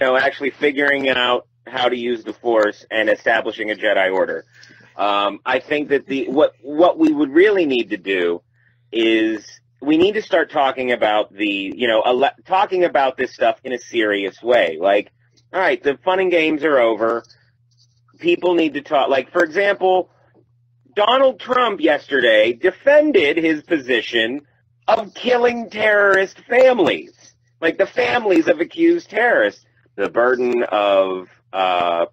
actually figuring out how to use the Force and establishing a Jedi Order. I think that what we would really need to do is we need to start talking about talking about this stuff in a serious way. Like, all right, the fun and games are over. People need to talk. Like, for example, Donald Trump yesterday defended his position of killing terrorist families, like the families of accused terrorists. The burden of, the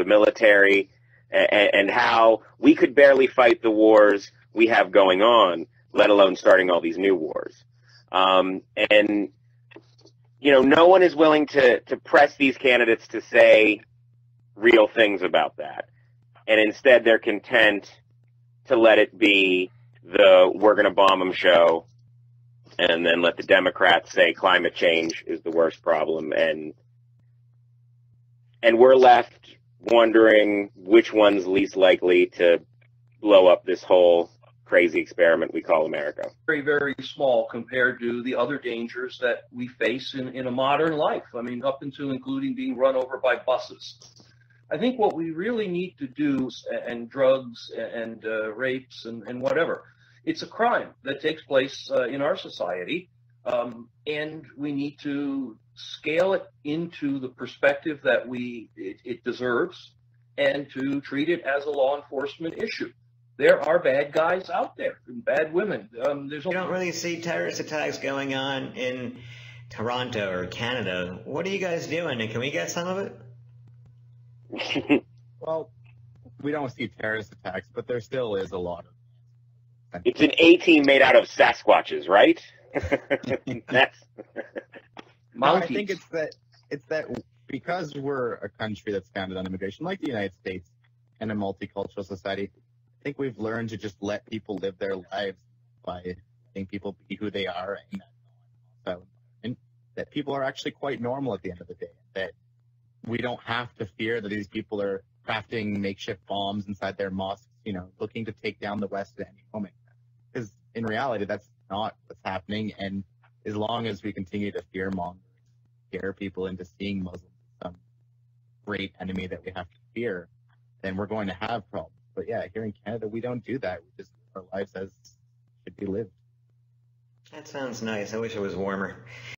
military and how we could barely fight the wars we have going on, let alone starting all these new wars. No one is willing to press these candidates to say real things about that. And instead they're content to let it be the we're going to bomb them show and then let the Democrats say climate change is the worst problem. And we're left wondering which one's least likely to blow up this whole crazy experiment we call America. Very, very small compared to the other dangers that we face in a modern life. I mean, up into including being run over by buses. I think what we really need to do, and drugs and rapes and whatever, it's a crime that takes place in our society, and we need to scale it into the perspective that it deserves and to treat it as a law enforcement issue. There are bad guys out there, and bad women. You don't really see terrorist attacks going on in Toronto or Canada. What are you guys doing, and can we get some of it? Well, we don't see terrorist attacks, but there still is a lot of. It's an A-team made out of Sasquatches, right? That's. No, I think it's that because we're a country that's founded on immigration, like the United States, and a multicultural society. I think we've learned to just let people live their lives by letting people be who they are, and that people are actually quite normal at the end of the day. That we don't have to fear that these people are crafting makeshift bombs inside their mosques, looking to take down the West at any moment. Because in reality, that's not what's happening. And as long as we continue to fear-monger, scare people into seeing Muslims as some great enemy that we have to fear, then we're going to have problems. But yeah, here in Canada, we don't do that. We just live our lives as should be lived. That sounds nice. I wish it was warmer.